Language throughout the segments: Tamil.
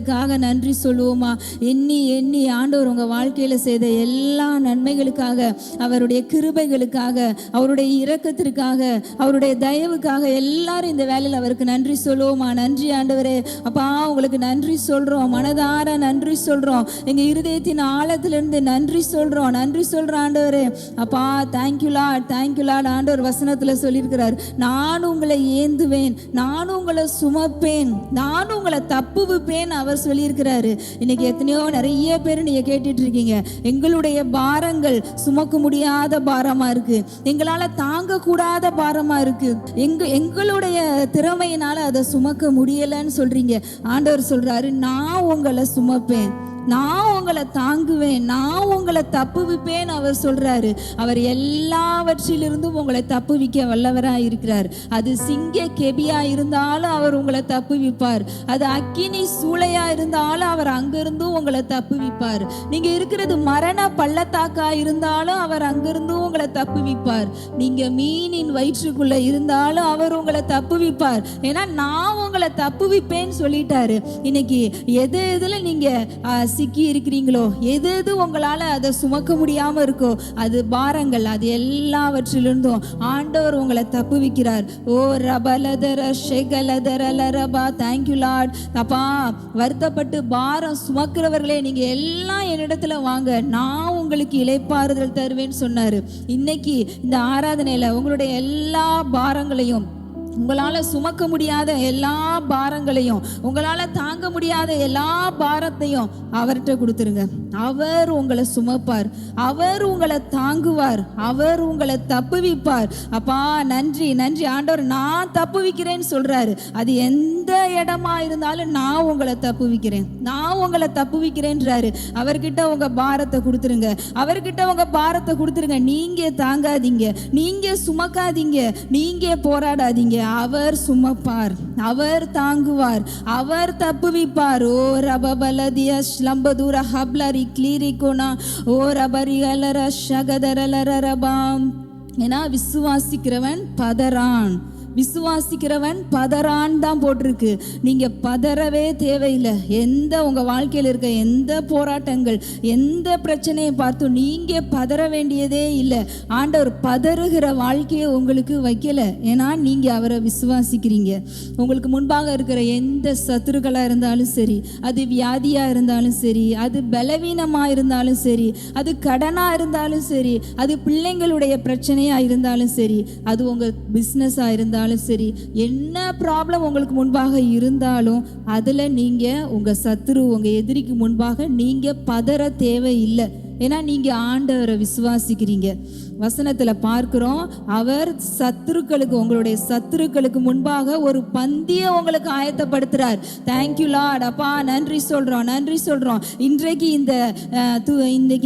நன்மைகளுக்காக நன்றி சொல்லுவோமா? எண்ணி எண்ணி ஆண்டவர் உங்கள் வாழ்க்கையில் செய்த எல்லா நன்மைகளுக்காக, அவருடைய கிருபைகளுக்காக, அவருடைய இரக்கத்திற்காக, அவருடைய தயவுக்காக எல்லாரும் இந்த வேலையில் அவருக்கு நன்றி சொல்லுவோமா? நன்றி ஆண்டவரே. அப்பா உங்களுக்கு நன்றி சொல்கிறோம், மனதார நன்றி சொல்கிறோம், எங்கள் இருதயத்தின் ஆழத்திலிருந்து நன்றி சொல்கிறோம், நன்றி சொல்கிறோம் ஆண்டவரே. அப்பா தேங்க்யூ லார்ட், தேங்க்யூ லார்ட். ஆண்டவர் வசனத்தில் சொல்லியிருக்கிறார், நானும் உங்களை ஏந்துவேன், நானும் உங்களை சுமப்பேன், நானும் உங்களை தப்புவிப்பேன் அவர் சொல்லியிருக்கிறாரு. இன்னைக்கு எத்தனையோ நிறைய பேர் நீங்க கேட்டுட்டு இருக்கீங்க, எங்களுடைய பாரங்கள் சுமக்க முடியாத பாரமா இருக்கு, எங்களால தாங்க கூடாத பாரமா இருக்கு, எங்களுடைய திறமையினால அதை சுமக்க முடியலன்னு சொல்றீங்க. ஆண்டவர் சொல்றாரு, நான் உங்களை சுமப்பேன், நான் உங்களை தாங்குவேன், நான் உங்களை தப்புவிப்பேன் அவர் சொல்றாரு. அவர் எல்லாவற்றிலிருந்தும் உங்களை தப்புவிக்க வல்லவராக இருக்கிறார். அது சிங்க கெபியா இருந்தாலும் அவர் உங்களை தப்புவிப்பார், அது அக்கினி சூளையா இருந்தாலும் அவர் அங்கிருந்தும் உங்களை தப்புவிப்பார், நீங்க இருக்கிறது மரண பள்ளத்தாக்கா இருந்தாலும் அவர் அங்கிருந்தும் உங்களை தப்புவிப்பார், நீங்க மீனின் வயிற்றுக்குள்ள இருந்தாலும் அவர் உங்களை தப்புவிப்பார். ஏன்னா நான் உங்களை தப்புவிப்பேன்னு சொல்லிட்டாரு. இன்னைக்கு எது எதுல நீங்க சிக்கி இருக்கிறீங்களோ, எது எது உங்களால அதை சுமக்க முடியாம இருக்கோ, அது பாரங்கள், அது எல்லாவற்றிலிருந்தும் ஆண்டவர் உங்களை தப்புவிக்கிறார். ஓ ரபலதர ஷெகலதரலரபா. Thank you Lord. அப்பா வருத்தப்பட்டு பாரம் சுமக்கிறவர்களே, நீங்க எல்லாம் என்னிடத்துல வாங்க, நான் உங்களுக்கு இளைப்பாறுதல் தருவேன்னு சொன்னாரு. இன்னைக்கு இந்த ஆராதனையில உங்களுடைய எல்லா பாரங்களையும், உங்களால சுமக்க முடியாத எல்லா பாரங்களையும், உங்களால தாங்க முடியாத எல்லா பாரத்தையும் அவர்கிட்ட கொடுத்துருங்க. அவர் உங்களை சுமப்பார், அவர் உங்களை தாங்குவார், அவர் உங்களை தப்புவிப்பார். அப்பா நன்றி நன்றி ஆண்டவர், நான் தப்புவிக்கிறேன்னு சொல்றாரு. அது எந்த இடமா இருந்தாலும் நான் உங்களை தப்புவிக்கிறேன், நான் உங்களை தப்புவிக்கிறேன்றாரு. அவர்கிட்ட உங்க பாரத்தை கொடுத்துருங்க, அவர்கிட்ட உங்க பாரத்தை கொடுத்துருங்க. நீங்க தாங்காதீங்க, நீங்க சுமக்காதீங்க, நீங்க போராடாதீங்க. அவர் சுமப்பார், அவர் தாங்குவார், அவர் தப்புவிப்பார். ஓ ரபபலதிய ஸ்லம்பதுர ஹப்லரி கிளிரிகோனா ஓ ரபரிகலர ஷகதரலரபாம். ஏன்னா விசுவாசிக்கிறவன் பதறான், விசுவாசிக்கிறவன் பதறான் தான் போட்டிருக்கு. நீங்க பதறவே தேவையில்லை. எந்த உங்க வாழ்க்கையில் இருக்க எந்த போராட்டங்கள், எந்த பிரச்சனையை பார்த்து நீங்க பதற வேண்டியதே இல்லை. ஆண்டவர் பதறுகிற வாழ்க்கையை உங்களுக்கு வைக்கல. ஏன்னா நீங்க அவரை விசுவாசிக்கிறீங்க. உங்களுக்கு முன்பாக இருக்கிற எந்த சத்துருக்களா இருந்தாலும் சரி, அது வியாதியா இருந்தாலும் சரி, அது பலவீனமா இருந்தாலும் சரி, அது கடனா இருந்தாலும் சரி, அது பிள்ளைங்களுடைய பிரச்சனையா இருந்தாலும் சரி, அது உங்க பிசினஸா இருந்தாலும் சரி, என்ன ப்ராப்ளம் உங்களுக்கு முன்பாக இருந்தாலும் அதுல நீங்க உங்க சத்துரு, உங்க எதிரிக்கு முன்பாக நீங்க பதற தேவையில்லை. ஏன்னா நீங்க ஆண்டவரை விசுவாசிக்கிறீங்க. வசனத்துல பார்க்கிறோம், அவர் சத்துருக்களுக்கு, உங்களுடைய சத்துருக்களுக்கு முன்பாக ஒரு பந்தியை உங்களுக்கு ஆயத்தப்படுத்துறார். Thank you Lord. அப்பா நன்றி சொல்றோம், நன்றி சொல்றோம். இன்றைக்கு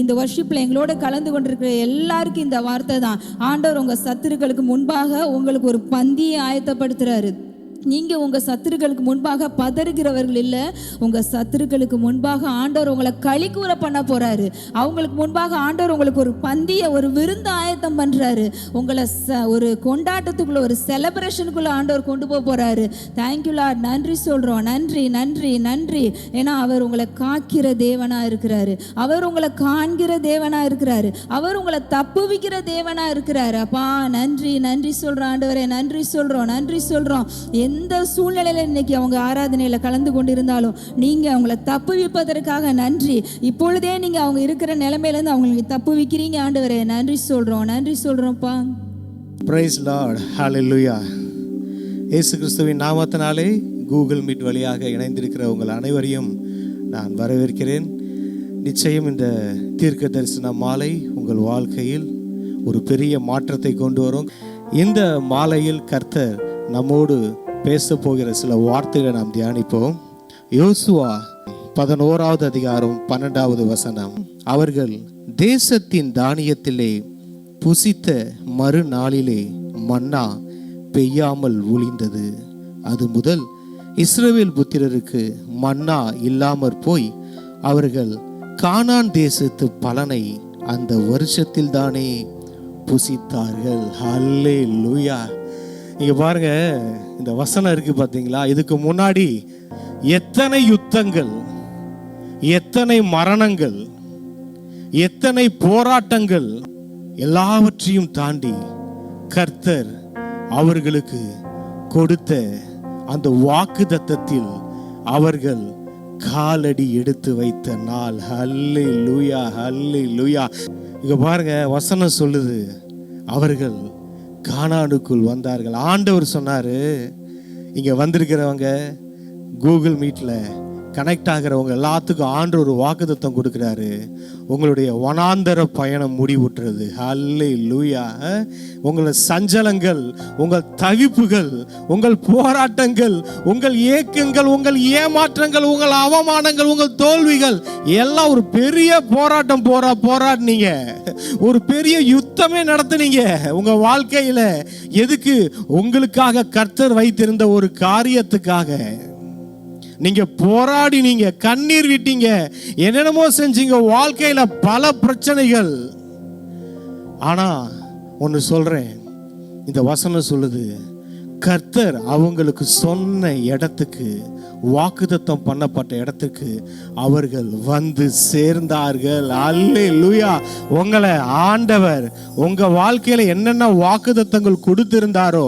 இந்த வர்ஷிப்ல எங்களோட கலந்து கொண்டிருக்கிற எல்லாருக்கும் இந்த வார்த்தை தான். ஆண்டவர் உங்க சத்துருக்களுக்கு முன்பாக உங்களுக்கு ஒரு பந்தியை ஆயத்தப்படுத்துறாரு. நீங்க உங்க சத்துருக்களுக்கு முன்பாக பதறுகிறவர்கள் இல்ல, உங்க சத்துருக்களுக்கு முன்பாக ஆண்டவர் உங்களை களிக்கூற பண்ண போறாரு. அவங்களுக்கு முன்பாக ஆண்டவர் உங்களுக்கு ஒரு பந்திய, ஒரு விருந்து ஆயத்தம் பண்றாரு. உங்களை ஒரு கொண்டாட்டத்துக்குள்ள, ஒரு செலிப்ரேஷனுக்குள்ள ஆண்டவர் கொண்டு போறாரு. Thank you Lord. நன்றி சொல்றோம், நன்றி நன்றி நன்றி. ஏன்னா அவர் உங்களை காக்கிற தேவனா இருக்கிறாரு, அவர் உங்களை காண்கிற தேவனா இருக்கிறாரு, அவர் உங்களை தப்புவிக்கிற தேவனா இருக்கிறாரு. அப்பா நன்றி நன்றி சொல்றோம் ஆண்டவரே, நன்றி சொல்றோம், நன்றி சொல்றோம். எந்த சூழ்நிலையில இன்னைக்கு அவங்க ஆராதனையில கலந்து கொண்டிருந்தாலும் நீங்க அவங்கள தப்புவிப்பதற்காக நன்றி. இப்பொழுதே நீங்க அவங்க இருக்கிற நிலைமையில இருந்து அவங்களுக்கு தப்புவிக்கிறீங்க ஆண்டவரே. நன்றி சொல்றோம், நன்றி சொல்றோம்ப்பா. Price Lord. ஹல்லேலூயா. இயேசு கிறிஸ்துவின் நாமத்தினாலே கூகுள் மீட் வழியாக இணைந்திருக்கிற உங்கள் அனைவரையும் நான் வரவேற்கிறேன். நிச்சயம் இந்த தீர்க்க தரிசன மாலை உங்கள் வாழ்க்கையில் ஒரு பெரிய மாற்றத்தை கொண்டு வரும். இந்த மாலையில் கர்த்தர் நம்மோடு பேச போகிற சில வார்த்தைகளை நாம் தியானிப்போம். யோசுவா 11வது அதிகாரம் 12வது வசனம். அவர்கள் தேசத்தின் தானியத்திலே புசித்த மறுநாளிலே மன்னா பெய்யாமல் ஒளிந்தது. அது முதல் இஸ்ரவேல் புத்திரருக்கு மன்னா இல்லாமற் போய் அவர்கள் கானான் தேசத்து பலனை அந்த வருஷத்தில் தானே புசித்தார்கள். ஹல்லேலூயா. இங்க பாருங்க, இந்த வசனம் இருக்கு பார்த்தீங்களா? இதுக்கு முன்னாடி எத்தனை யுத்தங்கள், எத்தனை மரணங்கள், எத்தனை போராட்டங்கள், எல்லாவற்றையும் தாண்டி கர்த்தர் அவர்களுக்கு கொடுத்த அந்த வாக்குத்தத்தத்தில் அவர்கள் காலடி எடுத்து வைத்த நாள். ஹல்லேலூயா, ஹல்லேலூயா. இங்க பாருங்க, வசனம் சொல்லுது, அவர்கள் கானானுக்குள் வந்தார்கள். ஆண்டவர் சொன்னாரு, இங்க வந்திருக்கிறவங்க, கூகுள் மீட்ல கனெக்ட் ஆகிறவங்க எல்லாத்துக்கும் ஆண்டவர் ஒரு வாக்குத்தத்தம் கொடுக்குறாரு. உங்களுடைய வனாந்தர பயணம் முடிவுற்றது. ஹல்லேலூயா. உங்கள் சஞ்சலங்கள், உங்கள் தவிப்புகள், உங்கள் போராட்டங்கள், உங்கள் ஏக்கங்கள், உங்கள் ஏமாற்றங்கள், உங்கள் அவமானங்கள், உங்கள் தோல்விகள் எல்லாம் ஒரு பெரிய போராட்டம் போராடினீங்க. ஒரு பெரிய யுத்தமே நடத்துனீங்க உங்க வாழ்க்கையில. எதுக்கு? உங்களுக்காக கர்த்தர் வைத்திருந்த ஒரு காரியத்துக்காக நீங்க போராடினீங்க, கண்ணீர் விட்டீங்க, என்னென்னமோ செஞ்சீங்க. வாழ்க்கையில பல பிரச்சனைகள். ஆனா ஒன்னு சொல்றேன், இந்த வசனம் சொல்லுது, கர்த்தர் அவங்களுக்கு சொன்ன இடத்துக்கு, வாக்குத்தத்தம் பண்ணப்பட்ட இடத்துக்கு அவர்கள் வந்து சேர்ந்தார்கள். அல்லேலூயா. உங்களை ஆண்டவர் உங்க வாழ்க்கையில என்னென்ன வாக்குத்தத்தங்கள் கொடுத்திருந்தாரோ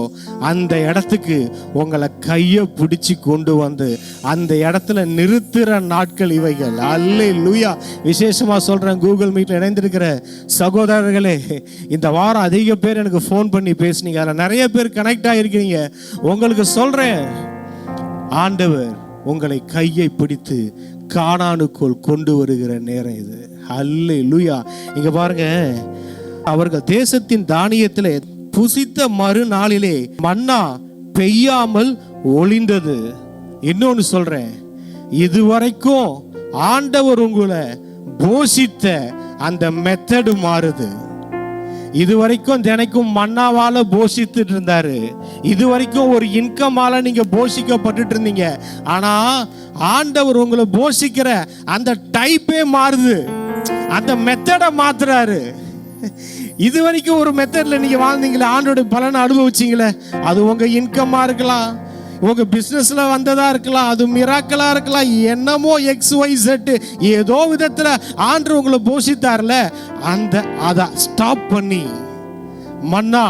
அந்த இடத்துக்கு உங்களை கையை பிடிச்சி கொண்டு வந்து அந்த இடத்துல நிறுத்துற நாட்கள் இவைகள். அல்லேலூயா. விசேஷமா சொல்றேன், கூகுள் மீட்ல இணைந்திருக்கிற சகோதரர்களே, இந்த வாரம் அதிக பேர் எனக்கு ஃபோன் பண்ணி பேசுனீங்க. அதில் நிறைய பேர் கனெக்ட் ஆகிருக்கிறீங்க. உங்களுக்கு சொல்றேன், ஆண்டவர் உங்களை கையை பிடித்து கானானுக்குள் கொண்டு வருகிற நேரம் இது. அல்லேலூயா. இங்க பாருங்க, அவர்கள் தேசத்தின் தானியத்திலே புசித்த மறுநாளிலே மன்னா பெய்யாமல் ஒளிந்தது. இன்னொன்னு சொல்றேன், இதுவரைக்கும் ஆண்டவர் உங்களை போஷித்த அந்த மெத்தடு மாறுது. இதுவரைக்கும் தினைக்கும் மன்னாவால போஷித்துட்டு இருந்தாரு. இதுவரைக்கும் ஒரு இன்கமால நீங்க போஷிக்கப்பட்டு இருந்தீங்க. ஆனா ஆண்டவர் உங்களை போஷிக்கிற அந்த டைப்பே மாறுது, அந்த மெத்தடை மாத்துறாரு. இது வரைக்கும் ஒரு மெத்தட்ல நீங்க வாழ்ந்தீங்களே, ஆண்டோட பலனை அனுபவிச்சீங்களே, அது உங்க இன்கமா இருக்கலாம், உங்க பிசினஸ்ல வந்ததா இருக்கலாம், அது மிராக்கலா இருக்கலாம், என்னமோ XYZ ஏதோ விதத்துல ஆண்டவர் உங்களை போஷித்தார்ல, அதை ஸ்டாப் பண்ணி, மன்னா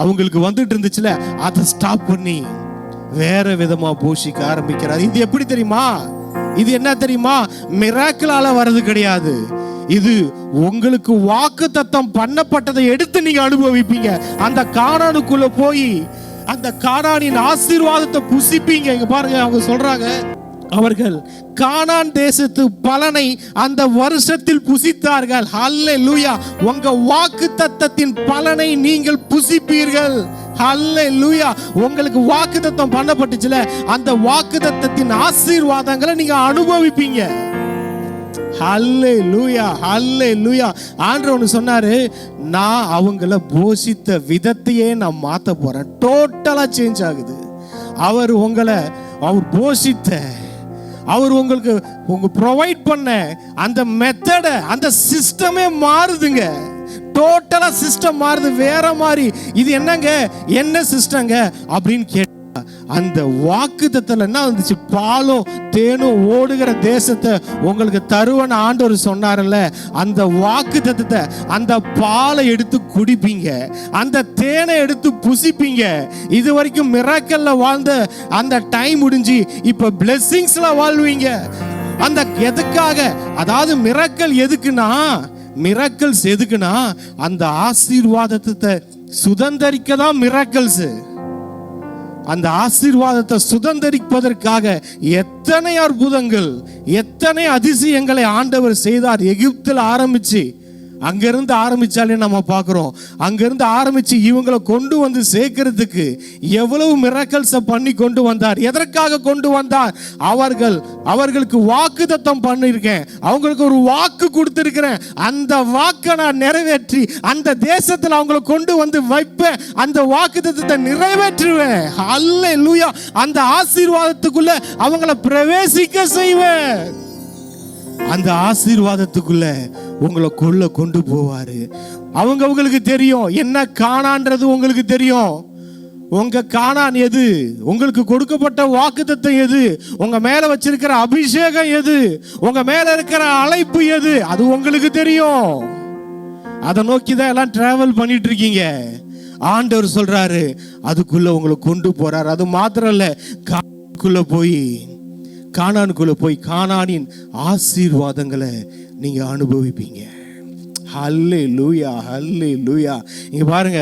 அவங்களுக்கு வந்துட்டு இருந்துச்சுல, அதை ஸ்டாப் பண்ணி வேற விதமா போஷிக்க ஆரம்பிக்கிறார். இது எப்படி தெரியுமா? இது என்ன தெரியுமா? மிராக்கலால வர்றது கிடையாது. இது உங்களுக்கு வாக்குத்தத்தம் பண்ணப்பட்டதை எடுத்து நீங்க அனுபவிப்பீங்க. அந்த கானானுக்குள்ள போய் அந்த கானானின் ஆசீர்வாதத்தை புசிப்பீங்க. இங்க பாருங்க, அவங்க சொல்றாங்க, அவர்கள் கானான் தேசத்து பலனை அந்த வருஷத்தில் புசித்தார்கள். ஹல்லேலூயா. உங்க வாக்குத்தத்தத்தின் பலனை நீங்கள் புசிப்பீர்கள். ஹல்லேலூயா. உங்களுக்கு வாக்குத்தத்தம் பண்ணப்பட்டுச்சுல, அந்த வாக்குத்தத்தத்தின் ஆசீர்வாதங்களை நீங்க அனுபவிப்பீங்க. ஹல்லேலூயா, ஹல்லேலூயா. ஆண்டவர் ஒன்று சொன்னாரு, நான் அவங்கள போஷித்த விதத்தையே நான் மாத்த போறேன். டோட்டலா சேஞ்ச் ஆகுது. அவர் உங்களை, அவர் போஷித்த, அவர் உங்களுக்கு ப்ரொவைட் பண்ண அந்த மெத்தட, அந்த சிஸ்டமே மாறுதுங்க. டோட்டலா சிஸ்டம் மாறுது, வேற மாதிரி. இது என்னங்க, என்ன சிஸ்டங்க அப்படின்னு கேட்ட, அந்த வாக்குத்தத்தத்துல என்ன வந்துச்சு? பாலும் தேனும் ஓடுகிற தேசத்தை உங்களுக்கு தருவன ஆண்டவர் சொன்னார்ல, அந்த வாக்குத்தத்தத்தை, அந்த பாலை எடுத்து குடிப்பீங்க, அந்த தேனை எடுத்து புசிப்பீங்க. இது வரைக்கும் மிராக்கல்ல வாழ்ந்த அந்த டைம் முடிஞ்சு இப்ப பிளெஸிங்ஸ்ல வாழ்வீங்க. அந்த எதுக்காக? அதாவது மிராக்கல் எதுக்குன்னா, மிராக்கல்ஸ் எதுக்குன்னா அந்த ஆசீர்வாதத்தை சுதந்தரிக்க தான் மிராக்கல்ஸ். அந்த ஆசீர்வாதத்தை சுதந்தரிப்பதற்காக எத்தனை அற்புதங்கள், எத்தனை அதிசயங்களை ஆண்டவர் செய்தார். எகிப்தில் ஆரம்பிச்சு, அங்கிருந்து ஆரம்பிச்சாலே நம்ம பார்க்கிறோம், அங்கிருந்து ஆரம்பிச்சு இவங்களை கொண்டு வந்து சேர்க்கிறதுக்கு எவ்வளவு மிராக்கல்ஸை பண்ணி கொண்டு வந்தார். எதற்காக கொண்டு வந்தார்? அவர்களுக்கு வாக்குத்தத்தம் பண்ணியிருக்கேன், அவங்களுக்கு ஒரு வாக்கு கொடுத்திருக்கிறேன், அந்த வாக்கை நான் நிறைவேற்றி அந்த தேசத்தில் அவங்களை கொண்டு வந்து வைப்பேன், அந்த வாக்குத்தத்தத்தை நிறைவேற்றுவேன். அல்லேலூயா. அந்த ஆசீர்வாதத்துக்குள்ள அவங்களை பிரவேசிக்க செய்வேன். அந்த ஆசீர்வாதத்துக்குள்ள உங்களை கொண்டு போவாரு. அவங்களுக்கு தெரியும் என்ன காணான்றது, உங்களுக்கு தெரியும். உங்க கானான் எது, உங்களுக்கு கொடுக்கப்பட்ட வாக்குத்தத்தம் எது, உங்க மேல வச்சிருக்கிற அபிஷேகம் எது, உங்க மேல இருக்கிற அழைப்பு எது, அது உங்களுக்கு தெரியும். அதை நோக்கி தான் எல்லாம் டிராவல் பண்ணிட்டு இருக்கீங்க. ஆண்டவர் சொல்றாரு அதுக்குள்ள உங்களை கொண்டு போறாரு. அது மாத்திரம் இல்ல, கானானுக்குள்ள போய் கானானின் ஆசீர்வாதங்களை நீங்க அனுபவிப்பீங்க. ஹல்லேலூயா, ஹல்லேலூயா. இங்க பாருங்க,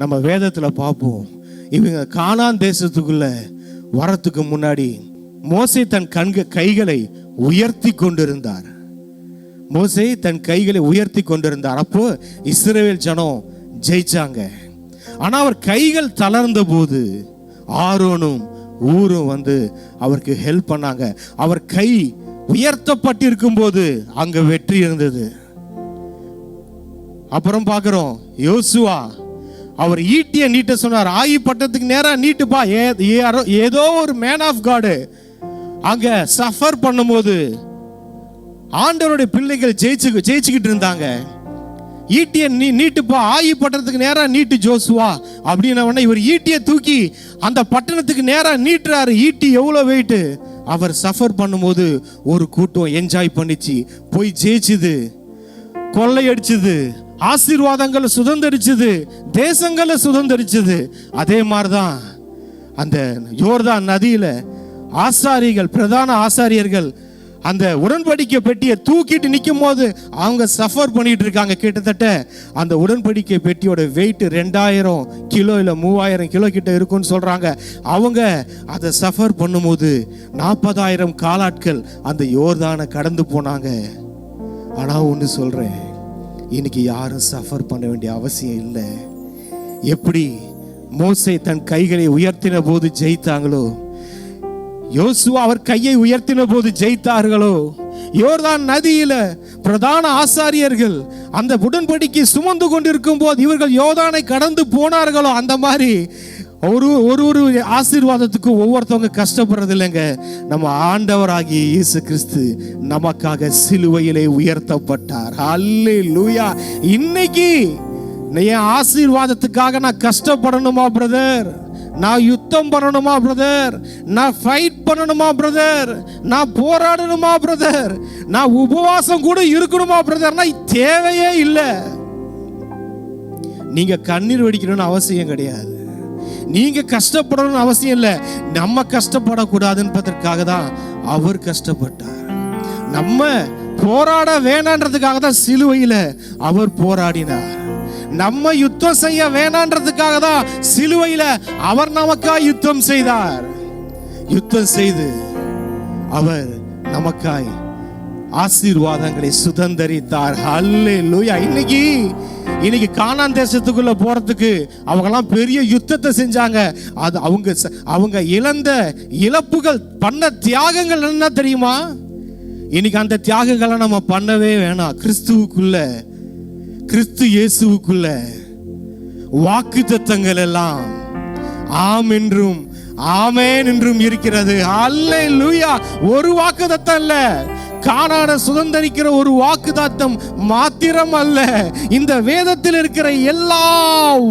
நம்ம வேதத்துல பார்ப்போம், இவங்க கானான் தேசத்துக்குள்ள வரத்துக்கு முன்னாடி மோசே தன் கைகளை உயர்த்தி கொண்டிருந்தார். மோசே தன் கைகளை உயர்த்தி கொண்டிருந்தார். அப்போ இஸ்ரவேல் ஜனம் ஜெயிச்சாங்க. ஆனா அவர் கைகள் தளர்ந்த போது ஆரோனும் ஊரும் வந்து அவருக்கு ஹெல்ப் பண்ணாங்க. அவர் கை உயர்த்தப்பட்டிருக்கும் போது அங்க வெற்றி இருந்தது. அப்புறம் பார்க்கிறோம், யோசுவா அவர் ஈட்டிய நீட்ட சொன்னார். ஆயி பட்டத்துக்கு நேரா நீட்டுப்பா. ஏதோ ஒரு மேன் ஆஃப் காடு அங்க சஃபர் பண்ணும்போது ஆண்டவருடைய பிள்ளைகள் ஜெயிச்சுக்கிட்டு இருந்தாங்க. ஈட்டிய நீட்டுப்பா, ஆயி பட்டணத்துக்கு நேரா நீட்டு ஜோசுவா அப்படின்ன இவர் ஈட்டிய தூக்கி அந்த பட்டணத்துக்கு நேரா நீட்டுறாரு. ஈட்டி எவ்வளவு வெயிட். அவர் சஃபர் பண்ணும்போது ஒரு கூட்டம் என்ஜாய் பண்ணிச்சு, போய் ஜெயிச்சுது, கொள்ளையடிச்சது, ஆசீர்வாதங்களை சுதந்திரிச்சது, தேசங்களை சுதந்திரிச்சது. அதே மாதிரிதான் அந்த யோர்தான் நதியில ஆசாரிகள், பிரதான ஆசாரியர்கள் அந்த உடன்படிக்கை பெட்டியை தூக்கிட்டு நிற்கும் போது அவங்க சஃபர் பண்ணிட்டு இருக்காங்க. கிட்டத்தட்ட அந்த உடன்படிக்கை பெட்டியோட வெயிட் 2000 கிலோ இல்லை 3000 கிலோ கிட்ட இருக்குன்னு சொல்றாங்க. அவங்க அதை சஃபர் பண்ணும்போது 40,000 காலாட்கள் அந்த யோர்தானை கடந்து போனாங்க. ஆனா ஒன்று சொல்றேன், இன்னைக்கு யாரும் சஃபர் பண்ண வேண்டிய அவசியம் இல்லை. எப்படி மோசே தன் கைகளை உயர்த்தின போது ஜெயித்தாங்களோ, யோசுவா அவர் கையை உயர்த்தின போது ஜெயித்தார்களோ, யோர்தான் நதியில பிரதான ஆசாரியர்கள் அந்த உடன்படிக்கை சுமந்து கொண்டிருக்கும் போது இவர்கள் யோர்தானை கடந்து போனார்களோ, அந்த மாதிரி ஒரு ஆசீர்வாதத்துக்கு ஒவ்வொருத்தவங்க கஷ்டப்படுறது இல்லைங்க. நம்ம ஆண்டவராகிய இயேசு கிறிஸ்து நமக்காக சிலுவையிலே உயர்த்தப்பட்டார். அல்லேலூயா. இன்னைக்கு என் ஆசீர்வாதத்துக்காக நான் கஷ்டப்படணுமா பிரதர்? நான் யுத்தம் பண்ணணுமா பிரதர்? நான் ஃபைட் பண்ணணுமா பிரதர்? நான் போராடணுமா பிரதர்? நான் உபவாசம் கூட இருக்கணுமா பிரதர்னா தேவையே இல்லை. நீங்க கண்ணீர் வடிக்கணும்னு அவசியம் கிடையாது. நீங்க கஷ்டப்படணும்னு அவசியம் இல்லை. நம்ம கஷ்டப்படக்கூடாதுன்றதுக்காக தான் அவர் கஷ்டப்பட்டார். நம்ம போராட வேணான்றதுக்காக தான் சிலுவையில அவர் போராடினார். நம்ம யுத்தம் செய்ய வேணான்றதுக்காக தான் சிலுவையில அவர் நமக்காய் யுத்தம் செய்தார். யுத்தம் செய்து அவர் நமக்காய் ஆசீர்வாதங்களை சுதந்தரித்தார். அல்லேலூயா. இன்னைக்கு கானான் தேசத்துக்குள்ள போறதுக்கு அவங்கெல்லாம் பெரிய யுத்தத்தை செஞ்சாங்க. அது அவங்க இழந்த இழப்புகள், பண்ண தியாகங்கள் என்ன தெரியுமா? இன்னைக்கு அந்த தியாகங்களை நம்ம பண்ணவே வேணாம். கிறிஸ்து இயேசுவுக்குள்ள வாக்குத்தத்தங்கள் எல்லாம் ஆம் என்றும் ஆமென் என்றும் இருக்கிறது. அல்லேலூயா. ஒரு வாக்குத்தத்தம் இல்ல, கானானை சுதந்தரிக்கிற ஒரு வாக்குத்தத்தம் மாத்திரம் அல்ல, இந்த வேதத்தில் இருக்கிற எல்லா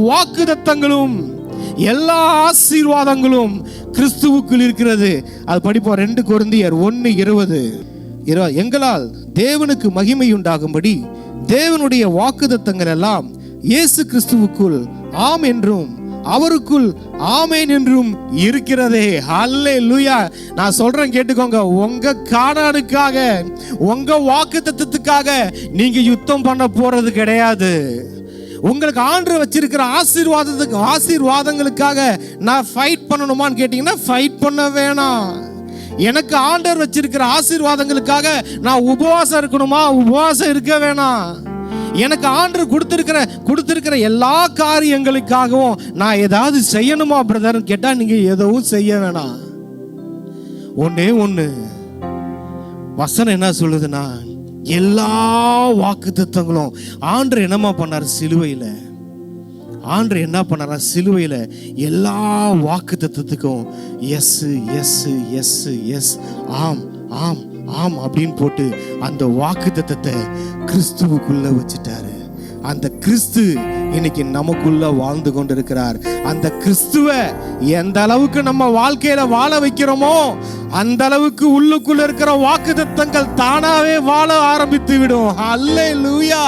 வாக்குத்தத்தங்களும் எல்லா ஆசீர்வாதங்களும் கிறிஸ்துவுக்குள் இருக்கிறது. அது படிப்போம். 2 கொரிந்தியர் 1:20. எங்களால் தேவனுக்கு மகிமை உண்டாகும்படி தேவனுடைய வாக்குத்தத்தங்கள் எல்லாம் இயேசு கிறிஸ்துவுக்குள் ஆம் என்றும் அவருக்குள் ஆமென் என்றும் இருக்கிறதே. அல்லேலூயா. நான் சொல்றேன் கேட்டுக்கோங்க, உங்க கானானுக்காக, உங்க வாக்குத்தத்தத்துக்காக நீங்க யுத்தம் பண்ண போறது கிடையாது. உங்களுக்கு ஆண்டவர் வச்சிருக்கிற ஆசீர்வாதங்களுக்காக நான் ஃபைட் பண்ணணுமான்னு கேட்டீங்கன்னா ஃபைட் பண்ண வேணாம். எனக்கு ஆண்டவர் வச்சிருக்கிற ஆசீர்வாதங்களுக்காக நான் உபவாசம் இருக்கணுமா? உபவாசம் இருக்க வேணாம். எனக்கு ஆண்டவர் கொடுத்திருக்கிற எல்லா காரியங்களுக்காகவும் நான் ஏதாவது செய்யணுமா பிரதர் கேட்டா நீங்க எதுவும் செய்ய வேணாம். ஒண்ணே ஒண்ணு வசனம் என்ன சொல்லுதுன்னா, எல்லா வாக்குத்தத்தங்களும் ஆண்டவர் என்னமா பண்ணார் சிலுவையில? ஆண்டவர் என்ன பண்ணாரா சிலுவையில? எல்லா வாக்குத்தத்தத்துக்கும் எஸ் எஸ் எஸ் எஸ், ஆம் ஆம் ஆம் அப்படின்னு போட்டு அந்த வாக்குத்தத்தத்தை கிறிஸ்துவுக்குள்ள வச்சுட்டாரு. அந்த கிறிஸ்து இன்னைக்கு நமக்குள்ள வாழ்ந்து கொண்டிருக்கிறார். அந்த கிறிஸ்துவ எந்த அளவுக்கு நம்ம வாழ்க்கையில வாழ வைக்கிறோமோ அந்த அளவுக்கு உள்ளுக்குள்ள இருக்கிற வாக்குத்தத்தங்கள் தானாவே வாழ ஆரம்பித்து விடும். அல்லேலூயா.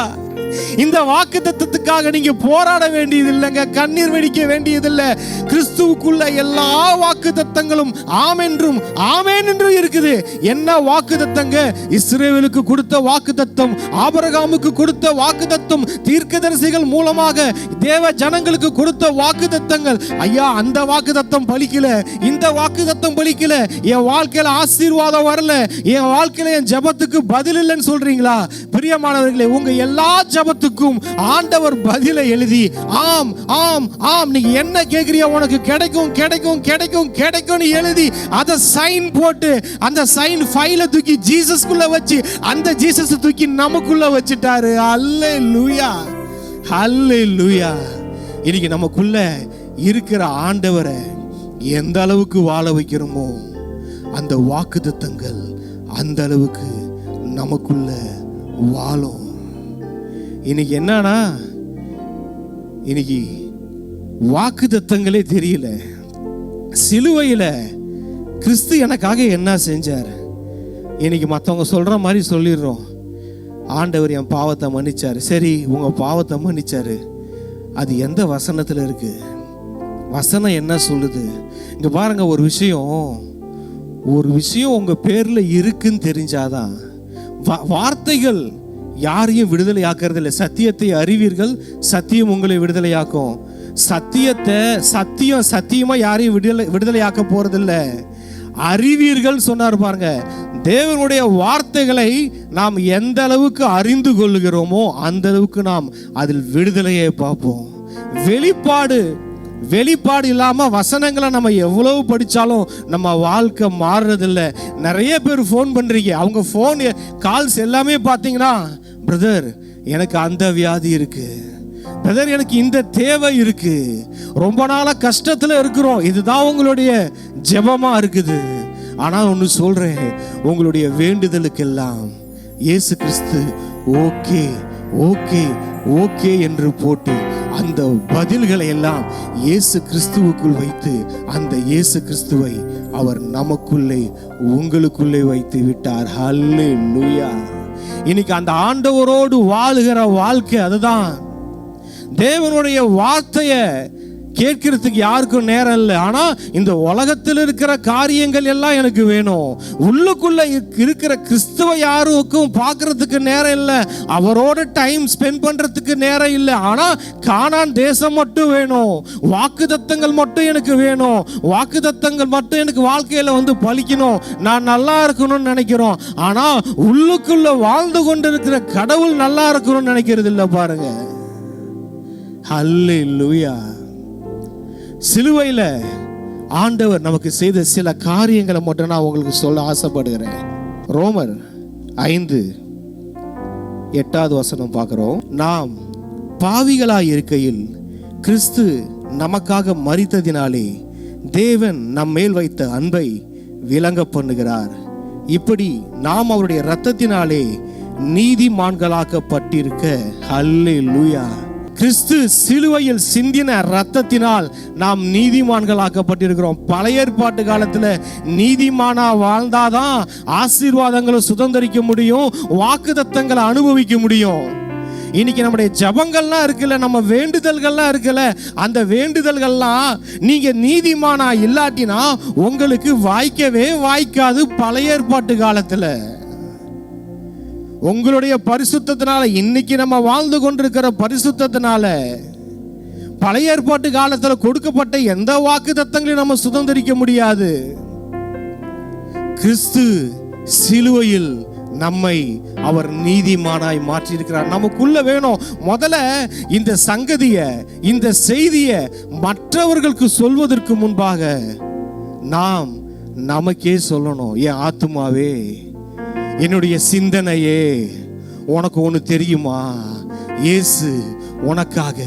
இந்த வாக்குத்தத்தத்துக்காக நீங்க போராட வேண்டியது இல்லைங்க, கண்ணீர் வெடிக்க வேண்டியதில்லை. கிறிஸ்துவுக்குள்ள எல்லா வாக்குத்தத்தங்களும் ஆமென்றும் ஆமென் என்றும் இருக்குது. என்ன வாக்குத்தத்தங்க? இஸ்ரவேலுக்கு கொடுத்த வாக்குத்தத்தம், ஆபிரகாமுக்கு கொடுத்த வாக்குத்தத்தம், தீர்க்கதரிசிகள் மூலமாக தேவ ஜனங்களுக்கு கொடுத்த வாக்குத்தத்தங்கள். ஐயா, அந்த வாக்குத்தத்தம் பலிக்கல, இந்த வாக்குத்தத்தம் பலிக்கல, என் வாழ்க்கையில ஆசீர்வாதம் வரல, என் வாழ்க்கையில என் ஜெபத்துக்கு பதில் இல்லைன்னு சொல்றீங்களா? பிரியமானவர்களே, உங்க எல்லா ஜெபத்துக்கும் ஆண்டவர் பதிலை எழுதி ஆம் ஆம் ஆம் நீங்க என்ன கேக்குறியோ உனக்கு கிடைக்கும் கிடைக்கும் கிடைக்கும் கிடைக்கும்னு எழுதி அதை சைன் போட்டு அந்த சைன் ஃபைலை தூக்கி ஜீசஸ்குள்ள வச்சு அந்த ஜீசஸ் தூக்கி நமக்குள்ள வச்சுட்டாரு. அல்லேலூயா, அல்லேலூயா. இன்னைக்கு நமக்குள்ள இருக்கிற ஆண்டவரை எந்த அளவுக்கு வாழ வைக்கிறோமோ அந்த வாக்குத்தத்தங்கள் அந்த அளவுக்கு நமக்குள்ள வாழும். இன்னைக்கு என்னன்னா, இன்னைக்கு வாக்குத்தத்தங்களே தெரியல. சிலுவையில் கிறிஸ்து எனக்காக என்ன செஞ்சார்? இன்னைக்கு மற்றவங்க சொல்ற மாதிரி சொல்லிடுறோம். ஆண்டவர் என் பாவத்தை மன்னிச்சாரு. சரி, உங்க பாவத்தை மன்னிச்சாரு, அது எந்த வசனத்தில் இருக்கு? வசனம் என்ன சொல்லுது? இங்க பாருங்க, ஒரு விஷயம் உங்க பேர்ல இருக்குன்னு தெரிஞ்சாதான். வார்த்தைகள் யாரையும் விடுதலை ஆக்குறது இல்லை. சத்தியத்தை அறிவீர்கள், சத்தியம் உங்களை விடுதலையாக்கும். சத்தியமா யாரையும் விடுதலையாக்க போறதில்லை. அறிவீர்கள் சொன்னார் பாருங்க. தேவனுடைய வார்த்தைகளை நாம் எந்த அளவுக்கு அறிந்து கொள்கிறோமோ அந்த அளவுக்கு நாம் அதில் விடுதலையை பார்ப்போம். வெளிப்பாடு இல்லாம வசனங்களை நம்ம எவ்வளவு படிச்சாலும் நம்ம வாழ்க்கை மாறுறதில்லை. நிறைய பேர் ஃபோன் பண்றீங்க, அவங்க ஃபோன் கால்ஸ் எல்லாமே பார்த்தீங்கன்னா, பிரதர் எனக்கு அந்த வியாதி இருக்கு, பிரதர் எனக்கு இந்த தேவை இருக்கு, ரொம்ப நாளா கஷ்டத்துல இருக்கிறோம், இதுதான் உங்களுடைய ஜெபமா இருக்குது. ஆனா ஒன்று சொல்றேன், உங்களுடைய வேண்டுதலுக்கெல்லாம் இயேசு கிறிஸ்து ஓகே ஓகே ஓகே என்று போட்டு அந்த பதில்களை எல்லாம் இயேசு கிறிஸ்துவுக்குள் வைத்து அந்த இயேசு கிறிஸ்துவை அவர் நமக்குள்ளே உங்களுக்குள்ளே வைத்து விட்டார். ஹல்லேலூயா. இன்னைக்கு அந்த ஆண்டவரோடு வாழுகிற வாழ்க்கை அதுதான். தேவனுடைய வார்த்தையை கேட்கிறதுக்கு யாருக்கும் நேரம் இல்லை. ஆனா இந்த உலகத்தில் இருக்கிற காரியங்கள் எல்லாம் எனக்கு வேணும். உள்ளுக்குள்ள இருக்கிற கிறிஸ்துவ யாருக்கும் பார்க்கறதுக்கு நேரம் இல்லை, அவரோட டைம் ஸ்பெண்ட் பண்றதுக்கு நேரம் இல்லை. ஆனா கானான் தேசம் மட்டும் வேணும், வாக்குத்தத்தங்கள் மட்டும் எனக்கு வேணும், வாக்குத்தத்தங்கள் மட்டும் எனக்கு வாழ்க்கையில வந்து பலிக்கணும், நான் நல்லா இருக்கணும்னு நினைக்கிறோம். ஆனா உள்ளுக்குள்ள வாழ்ந்து கொண்டிருக்கிற கடவுள் நல்லா இருக்கணும்னு நினைக்கிறது இல்லை. பாருங்க, ஹல்லேலூயா. சிலுவையில் ஆண்டவர் நமக்கு செய்த சில காரியங்களை மட்டும் நான் உங்களுக்கு சொல்ல ஆசைப்படுகிறேன். ரோமர் 5:8 பார்க்கிறோம். நாம் பாவிகளாய் இருக்கையில் கிறிஸ்து நமக்காக மரித்ததினாலே தேவன் நம் மேல் வைத்த அன்பை விளங்க பண்ணுகிறார். இப்படி நாம் அவருடைய இரத்தத்தினாலே நீதிமான்களாக்கப்பட்டிருக்க. ஹல்லேலூயா. கிறிஸ்து சிலுவையில் சிந்தின இரத்தத்தினால் நாம் நீதிமான்களாக்கப்பட்டிருக்கிறோம். பழைய ஏற்பாட்டு காலத்துல நீதிமானா வாழ்ந்தாதான் ஆசீர்வாதங்களை சுதந்திரிக்க முடியும், வாக்குத்தத்தங்களை அனுபவிக்க முடியும். இன்னைக்கு நம்முடைய ஜபங்கள்லாம் இருக்குல்ல, நம்ம வேண்டுதல்கள்லாம் இருக்குல்ல, அந்த வேண்டுதல்கள்லாம் நீங்க நீதிமானா இல்லாட்டினா உங்களுக்கு வாய்க்கவே வாய்க்காது. பழைய ஏற்பாட்டு காலத்துல உங்களுடைய பரிசுத்தத்தினால, இன்னைக்கு நம்ம வாழ்ந்து கொண்டிருக்கிற பரிசுத்தத்தினால பழைய ஏற்பாட்டு காலத்தில் கொடுக்கப்பட்ட எந்த வாக்குத்தத்தங்களையும் நம்ம சுதந்திரிக்க முடியாது. கிறிஸ்து சிலுவையில் நம்மை அவர் நீதிமானாய் மாற்றியிருக்கிறார். நமக்குள்ள வேணும். முதல்ல இந்த சங்கதியை, இந்த செய்தியை மற்றவர்களுக்கு சொல்வதற்கு முன்பாக நாம் நமக்கே சொல்லணும். என் ஆத்துமாவே, என்னுடைய சிந்தனையே, உனக்கு ஒன்று தெரியுமா? இயேசு உனக்காக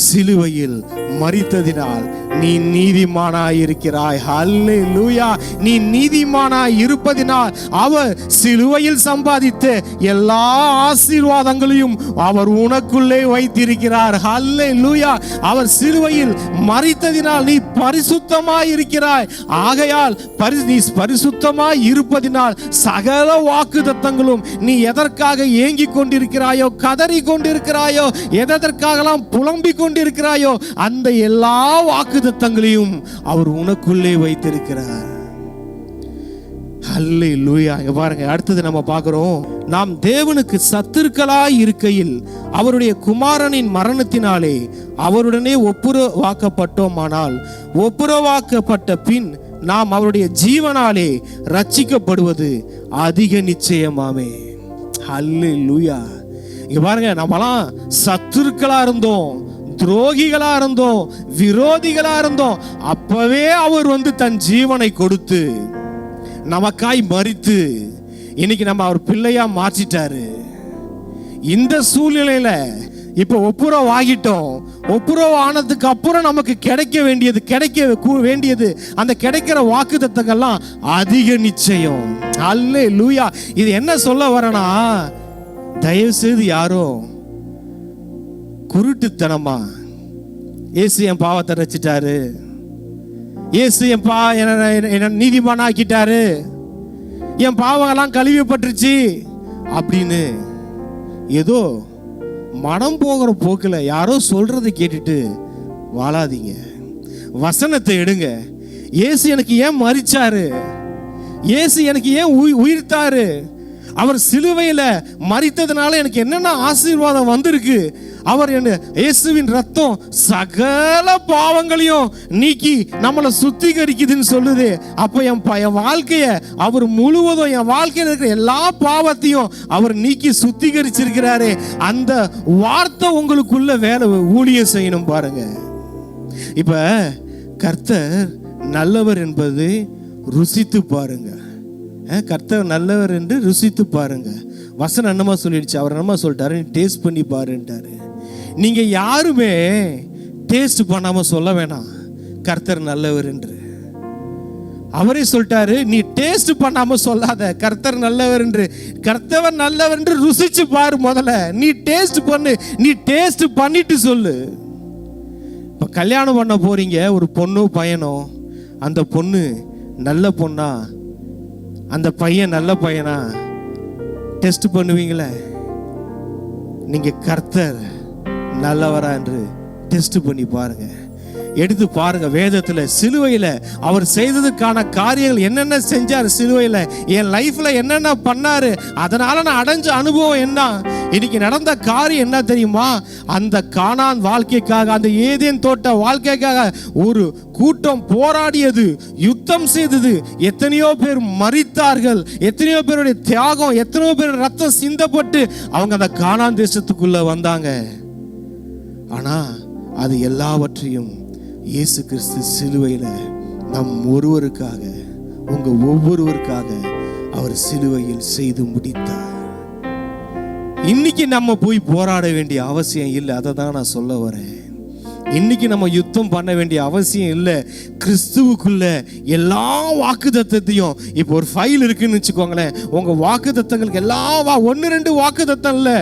சிலுவையில் மரித்ததினால் நீ நீதிமானாய் இருக்கிறாய். ஹல்லேலூயா. நீ நீதிமானாய் இருப்பதினால் அவர் சிலுவையில் சம்பாதித்த எல்லா ஆசீர்வாதங்களையும் அவர் உனக்குள்ளே வைத்திருக்கிறார். ஹல்லேலூயா. அவர் சிலுவையில் மரித்ததினால் நீ பரிசுத்தமாய் இருக்கிறாய். ஆகையால் நீ பரிசுத்தமாய் இருப்பதினால் சகல வாக்குத்தத்தங்களும் நீ எதற்காக ஏங்கிக் கொண்டிருக்கிறாயோ, கதறி கொண்டிருக்கிறாயோ, எதற்காகலாம் புலம்பிக் கொண்டிருக்கிறாயோ, அந்த எல்லா வாக்குத்தத்தங்களையும் அவர் உனக்குள்ளே வைத்திருக்கிறார். ஹல்லேலூயா. பாருங்க, அடுத்தது நம்ம பார்க்கிறோம், நாம் தேவனுக்கு சத்துருக்களாய் இருக்கையில் அவருடைய குமாரனின் மரணத்தினாலே அவருடனே ஒப்புரவாக்கப்பட்டோமானால் ஒப்புரவாக்கப்பட்ட பின் நாம் அவருடைய ஜீவனாலே ரட்சிக்கப்படுவது அதிக நிச்சயமாமே. ஹல்லேலூயா. இங்க பாருங்க, நம்மலாம் சத்துருக்களா இருந்தோம், துரோகிகளா இருந்தோம், விரோதிகளா இருந்தோம். அப்பவே அவர் தன் ஜீவனை கொடுத்து நமக்காய் மரித்து இன்னைக்கு நம்ம அவர் பிள்ளையா மாற்றிட்டாரு. இந்த சூழ்நிலையில இப்ப ஒப்புரவு ஆகிட்டோம். ஒப்புரவு ஆனதுக்கு அப்புறம் நமக்கு கிடைக்க வேண்டியது அந்த கிடைக்கிற வாக்குத்தத்தங்கள்லாம் அதிக நிச்சயம். அல்லேலூயா. இது என்ன சொல்ல வரனா, தயவு செய்து யாரும் குருட்டுத்தனமா இயேசு என் பாவத்தை ரட்சிட்டாரு, இயேசு என்ன நீதிமான் ஆக்கிட்டாரு, என் பாவங்கள்லாம் கழுவிப்பட்டுருச்சு அப்படின்னு ஏதோ மனம் போகிற போக்கில் யாரோ சொல்றதை கேட்டுட்டு வாழாதீங்க. வசனத்தை எடுங்க. இயேசு எனக்கு ஏன் மரிச்சாரு, இயேசு எனக்கு ஏன் உயிர்த்தாரு, அவர் சிலுவையில மரித்ததுனால எனக்கு என்னென்ன ஆசீர்வாதம் வந்திருக்கு, அவர் இயேசுவின் ரத்தம் சகல பாவங்களையும் நீக்கி நம்மளை சுத்திகரிக்குதுன்னு சொல்லுது. அப்ப என் வாழ்க்கைய அவர் முழுவதும், என் வாழ்க்கையில் இருக்கிற எல்லா பாவத்தையும் அவர் நீக்கி சுத்திகரிச்சிருக்கிறாரு. அந்த வார்த்தை உங்களுக்குள்ள வேலை ஊழியம் செய்யணும். பாருங்க, இப்ப கர்த்தர் நல்லவர் என்பது ருசித்து பாருங்க. கர்த்தர் நல்லவர் என்று ருசித்து பாருங்க. வசனம் என்னமா சொல்லிடுச்சு, அவர் என்னமா சொல்லிட்டாரு, நீ டேஸ்ட் பண்ணி பாருன்ட்டாரு. நீங்க யாருமே டேஸ்ட் பண்ணாம சொல்ல வேணாம் கர்த்தர் நல்லவர் என்று. அவரே சொல்லிட்டாரு, நீ டேஸ்ட் பண்ணாம சொல்லாத கர்த்தர் நல்லவர் என்று. கர்த்தவர் நல்லவர் என்று ருசிச்சு பாரு. முதல்ல நீ டேஸ்ட் பண்ணு, நீ டேஸ்ட் பண்ணிட்டு சொல்லு. இப்ப கல்யாணம் பண்ண போறீங்க, ஒரு பொண்ணோ பையனோ, அந்த பொண்ணு நல்ல பொண்ணா, அந்த பையன் நல்ல பையனா டெஸ்ட் பண்ணுவீங்களே? நீங்க கர்த்தர் நல்லவரா என்று டெஸ்ட் பண்ணி பாருங்க, எடுத்து பாருங்க. வேதத்துல சிலுவையில அவர் செய்ததுக்கான காரியங்கள் என்னென்ன செஞ்சார், சிலுவையில என் லைஃப்ல என்னென்ன பண்ணாரு, அதனால நான் அடைஞ்ச அனுபவம் என்ன, இன்னைக்கு நடந்த காரியம் என்ன தெரியுமா? அந்த கானான் வாழ்க்கைக்காக, அந்த ஏதேன் தோட்ட வாழ்க்கைக்காக ஒரு கூட்டம் போராடியது, யுத்தம் செய்தது. எத்தனையோ பேர் மரித்தார்கள், எத்தனையோ பேருடைய தியாகம், எத்தனையோ பேர் ரத்தம் சிந்தப்பட்டு அவங்க அந்த கானான் தேசத்துக்குள்ள வந்தாங்க. ஆனா அது எல்லாவற்றையும் இயேசு கிறிஸ்து சிலுவையில நம் ஒருவருக்காக, உங்க ஒவ்வொருவருக்காக அவர் சிலுவையில் செய்து முடித்தார். இன்னைக்கு நம்ம போய் போராட வேண்டிய அவசியம் இல்லை. அதை தான் நான் சொல்ல வரேன். இன்னைக்கு நம்ம யுத்தம் பண்ண வேண்டிய அவசியம் இல்லை. கிறிஸ்துவுக்குள்ள எல்லா வாக்குத்தத்தத்தையும், இப்போ ஒரு ஃபைல் இருக்குன்னு வச்சுக்கோங்களேன், உங்க வாக்குத்தத்தங்களுக்கு எல்லா 1-2 வாக்குத்தத்தம் இல்லை.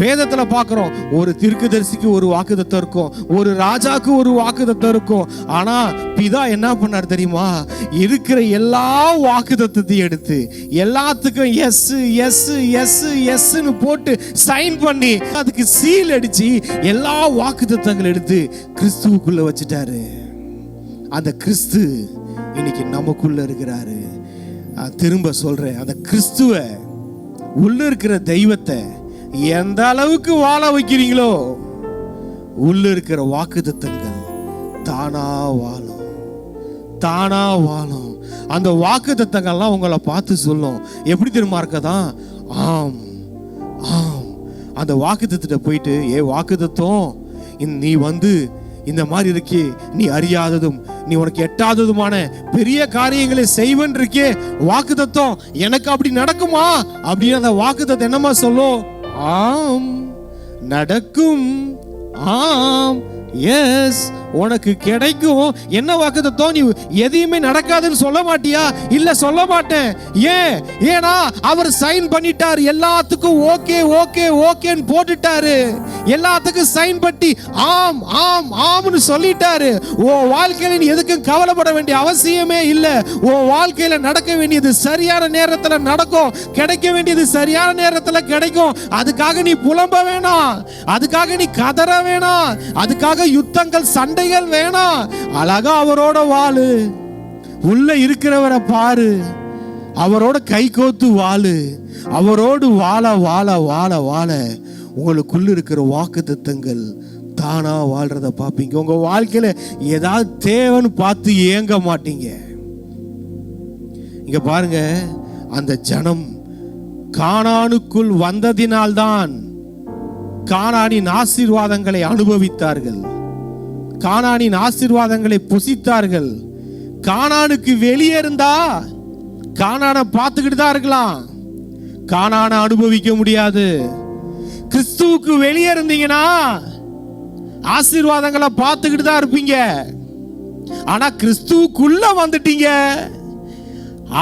வேதத்துல பார்க்கிறோம், ஒரு தீர்க்கதரிசிக்கு ஒரு வாக்குத்தத்தம் இருக்கும், ஒரு ராஜாக்கு ஒரு வாக்குத்தத்தம் இருக்கும். ஆனா பிதா என்ன பண்ணார் தெரியுமா? இருக்கிற எல்லா வாக்குத்தத்தத்தையும் எடுத்து எல்லாத்துக்கும் எஸ் எஸ் எஸ் எஸ்ன்னு போட்டு சைன் பண்ணி அதுக்கு சீல் அடிச்சு எல்லா வாக்குத்தத்தங்கள் எடுத்து கிறிஸ்துவுக்குள்ள வச்சுட்டாரு. அந்த கிறிஸ்து இன்னைக்கு நமக்குள்ள இருக்கிறாரு. திரும்ப சொல்றேன், அந்த கிறிஸ்துவ உள்ள இருக்கிற தெய்வத்தை எந்த அளவுக்கு வாழ வைக்கிறீங்களோ, உள்ள இருக்கிற வாக்குத்தத்தங்கள் தானா வாழும், தானா வாழும். அந்த வாக்குத்தத்தங்கள்லாம் உங்களை பார்த்து சொல்லும். எப்படி தெரியுமா இருக்கதான்? ஆம் ஆம். அந்த வாக்குத்தத்திட்ட போயிட்டு, ஏ வாக்குத்தத்தம், நீ இந்த மாதிரி இருக்கே, நீ அறியாததும் நீ உனக்கு எட்டாததுமான பெரிய காரியங்களை செய்வன் இருக்கே, வாக்குத்தத்தம் எனக்கு அப்படி நடக்குமா அப்படின்னு அந்த வாக்குத்தத்தம் என்னமா சொல்லும்? ஆம் நடக்கும், ஆம் எஸ் உனக்கு கிடைக்கும். என்ன வாக்குத்தத்தம்? நீ எதையுமே நடக்காதுன்னு சொல்ல மாட்டியா? இல்ல, சொல்ல மாட்டேன். ஏன்னா அவர் சைன் பண்ணிட்டார். எல்லாத்துக்கும் ஓகே ஓகே ஓகேன்னு போட்டுட்டாரு. எல்லாத்துக்கும் சைன் பட்டி ஆம் ஆம் ஆம்னு சொல்லிட்டாரு. உன் வாழ்க்கையில நீ எதுக்கும் கவலைப்பட வேண்டிய அவசியமே இல்லை. உன் வாழ்க்கையில நடக்க வேண்டியது சரியான நேரத்துல நடக்கும். கிடைக்க வேண்டியது சரியான நேரத்துல கிடைக்கும். அதுக்காக நீ புலம்ப வேணாம். அதுக்காக நீ கதற வேணாம். அதுக்காக யுத்தங்கள் சண்டைகள் வேணாம். அழகா அவரோட வாழு. உள்ள இருக்கிறவரை பாரு. அவரோட கை கோத்து வாழு. அவரோடு வாழ வாழ வாழ வாழ உங்களுக்குள்ள இருக்கிற வாக்குத்தத்தங்கள் தானா வாழ்றத பார்ப்பீங்க. உங்க வாழ்க்கையில ஏதாவது தேவைன்னு பார்த்து ஏங்க மாட்டீங்க. இங்க பாருங்க, அந்த ஜனம் கானானுக்குள் வந்ததினால்தான் கானானின் ஆசீர்வாதங்களை அனுபவித்தார்கள். கானானின் ஆசீர்வாதங்களை புசித்தார்கள். கானானுக்கு வெளியே இருந்தா கானானை பார்த்துக்கிட்டு தான் இருக்கலாம். கானானை அனுபவிக்க முடியாது. கிறிஸ்துவுக்கு வெளியே இருந்தீங்கன்னா ஆசீர்வாதங்களை பார்த்துக்கிட்டு தான் இருப்பீங்க. ஆனா கிறிஸ்துவுக்குள்ள வந்துட்டீங்க,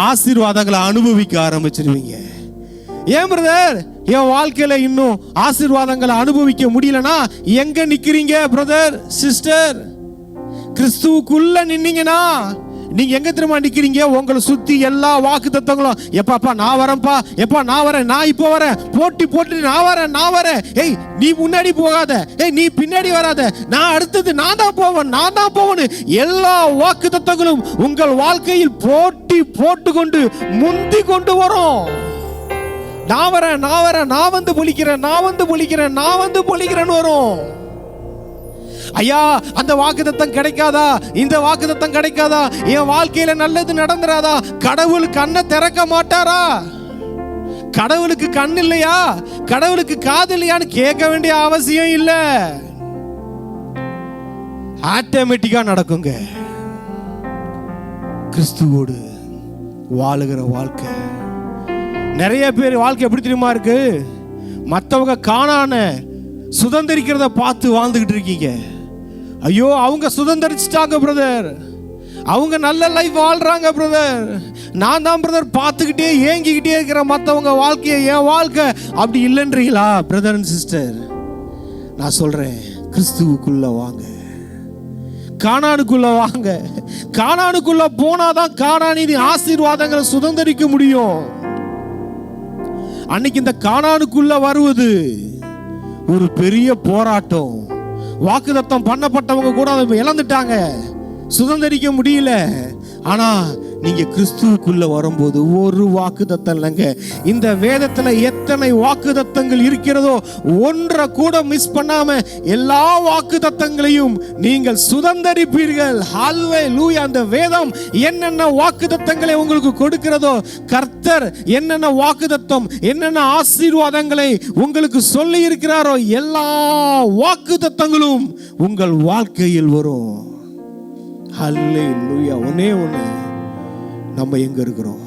ஆசீர்வாதங்களை அனுபவிக்க ஆரம்பிச்சிருவீங்க. ஏன் பிரதர் என் வாழ்க்கையில இன்னும் ஆசீர்வாதங்களை அனுபவிக்க முடியலனா எங்க நிக்கிறீங்க? பிரதர் சிஸ்டர், கிறிஸ்துவுக்குள்ள நின்னீங்கன்னா நீங்க எங்க திரும்ப நிக்கிறீங்க? உங்களை சுத்தி எல்லா வாக்குத்தத்தங்களும் எப்பா நான் வரேன்ப்பா, எப்பா நான் வரேன், நான் இப்போ வரேன், போட்டி போட்டு நான் வரேன். ஏய் நீ முன்னாடி போகாத, ஏய் நீ பின்னாடி வராத, நான் அடுத்தது நான் தான் போவேன். எல்லா வாக்குத்தத்தங்களும் உங்கள் வாழ்க்கையில் போட்டி போட்டுக்கொண்டு முந்தி கொண்டு வரும். நான் வரேன், நான் வந்து பொழிக்கிறேன் வரும். ஐயா அந்த வாக்குத்தத்தம் கிடைக்காதா, இந்த வாக்குத்தத்தம் கிடைக்காதா, என் வாழ்க்கையில நல்லது நடந்துராதா? கடவுள் கண்ணை திறக்க மாட்டாரா? கடவுளுக்கு கண் இல்லையா? கடவுளுக்கு காது இல்லையான்னு கேட்க வேண்டிய அவசியம் இல்ல. ஆட்டோமேட்டிக்கா நடக்குங்க. கிறிஸ்துவோடு வாழுகிற வாழ்க்கை. நிறைய பேர் வாழ்க்கை எப்படி தெரியுமா இருக்கு? மற்றவங்க காணான சுதந்திரிக்கிறத பார்த்து வாழ்ந்துகிட்டு இருக்கீங்க. ஐயோ அவங்க சுதந்திரிச்சிட்டாங்க பிரதர், அவங்க நல்ல லைஃப் வாழ்றாங்க பிரதர். நான் தான் பிரதர் பார்த்துக்கிட்டே ஏங்கிக்கிட்டே இருக்கிற மற்றவங்க வாழ்க்கையை. என் வாழ்க்கை அப்படி இல்லைன்றீங்களா? பிரதர் அண்ட் சிஸ்டர், நான் சொல்றேன், கிறிஸ்துவுக்குள்ள வாங்க, கானானுக்குள்ள வாங்க. கானானுக்குள்ள போனாதான் கானானின் ஆசீர்வாதங்களை சுதந்திரிக்க முடியும். அன்னைக்கு இந்த கானானுக்குள்ள வருவது ஒரு பெரிய போராட்டம். வாக்குத்தத்தம் பண்ணப்பட்டவங்க கூட அதை இழந்துட்டாங்க, சுதந்திரிக்க முடியல. ஆனா நீங்க கிறிஸ்துவுக்குள்ள வரும்போது ஒரு வாக்குத்தத்தம் இல்லைங்க. இந்த வேதத்துல எத்தனை வாக்குத்தத்தங்கள் இருக்கிறதோ ஒன்றை கூட மிஸ் பண்ணாம எல்லா வாக்குத்தத்தங்களையும் நீங்கள் சுதந்திரிப்பீர்கள். ஹல்லேலூயா. அந்த வேதம் என்னென்ன வாக்குத்தத்தங்களை உங்களுக்கு கொடுக்கிறதோ, கர்த்தர் என்னென்ன வாக்குத்தத்தம் என்னென்ன ஆசீர்வாதங்களை உங்களுக்கு சொல்லி இருக்கிறாரோ எல்லா வாக்குத்தத்தங்களும் உங்கள் வாழ்க்கையில் வரும். ஹல்லேலூயா. ஒண்ணே ஒண்ணு, நம்ம எங்க இருக்கிறோம்?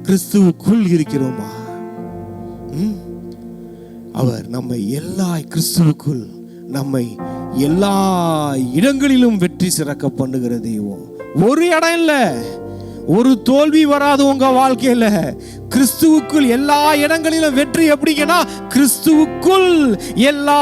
கிறிஸ்துவுக்குள் இருக்கிறோமா? அவர் நம்மை கிறிஸ்துவுக்குள் நம்மை எல்லா இடங்களிலும் வெற்றி சிறக்க பண்ணுகிற தெய்வம். ஒரு இடம் இல்ல, ஒரு தோல்வி வராது உங்க வாழ்க்கையில. கிறிஸ்துவுக்குள் எல்லா இடங்களிலும் வெற்றி. எப்படிங்கன்னா கிறிஸ்துவுக்குள் எல்லா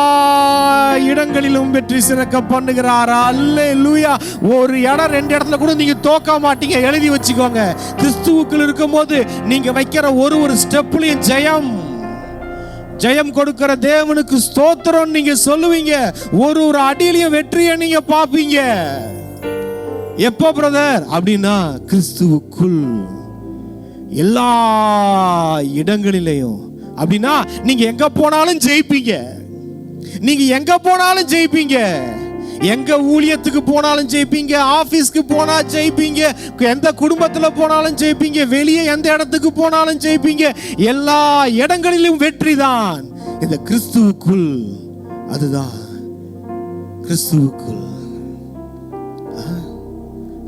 இடங்களிலும் வெற்றி சிறக்க பண்ணுகிறார். அல்லேலூயா. ஒரு இடம் ரெண்டு இடத்துல கூட நீங்க தோக்க மாட்டீங்க. எழுதி வச்சுக்கோங்க. கிறிஸ்துவுக்குள் இருக்கும்போது நீங்க வைக்கிற ஒரு ஸ்டெப்லயும் ஜெயம் கொடுக்கிற தேவனுக்கு ஸ்தோத்திரம் நீங்க சொல்லுவீங்க. ஒரு அடியிலையும் வெற்றியை நீங்க பாப்பீங்க. எப்போ பிரதர் அப்படின்னா கிறிஸ்துவுக்குள் எல்லா இடங்களிலையும். அப்படின்னா நீங்க எங்க போனாலும் ஜெயிப்பீங்க. நீங்க எங்க போனாலும் ஜெயிப்பீங்க. எங்க ஊழியத்துக்கு போனாலும் ஜெயிப்பீங்க, ஆபீஸ்க்கு போனா ஜெயிப்பீங்க, எந்த குடும்பத்துல போனாலும் ஜெயிப்பீங்க, வெளியே எந்த இடத்துக்கு போனாலும் ஜெயிப்பீங்க. எல்லா இடங்களிலும் வெற்றி தான் இந்த கிறிஸ்துவுக்குள். அதுதான் கிறிஸ்துவுக்குள்.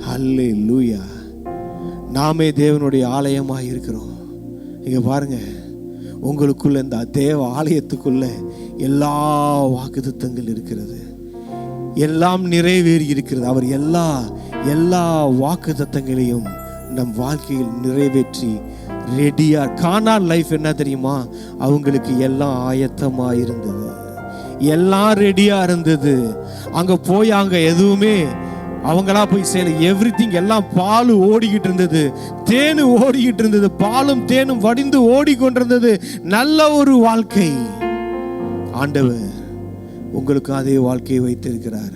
ஹல்லேலூயா. நாமே தேவனுடைய ஆலயமாக இருக்கிறோம். இங்க பாருங்க, உங்களுக்குள்ள இந்த தேவ ஆலயத்துக்குள்ள எல்லா வாக்குத்தத்தங்கள் இருக்கிறது. எல்லாம் நிறைவேறி இருக்கிறது. அவர் எல்லா வாக்குத்தத்தங்களையும் நம் வாழ்க்கையில் நிறைவேற்றி ரெடியா. கானான் லைஃப் என்ன தெரியுமா? அவங்களுக்கு எல்லாம் ஆயத்தமா இருந்தது, எல்லாம் ரெடியா இருந்தது. அங்க போய் அங்க எதுவுமே அவங்களா போய் செய்யல. எவ்ரிதிங் எல்லாம் பால் ஓடிக்கிட்டு இருந்தது, தேனு ஓடிக்கிட்டு இருந்தது, பாலும் தேனும் வடிந்து ஓடிக்கொண்டிருந்தது. நல்ல ஒரு வாழ்க்கை. ஆண்டவர் உங்களுக்கு அதே வாழ்க்கையை வைத்திருக்கிறார்.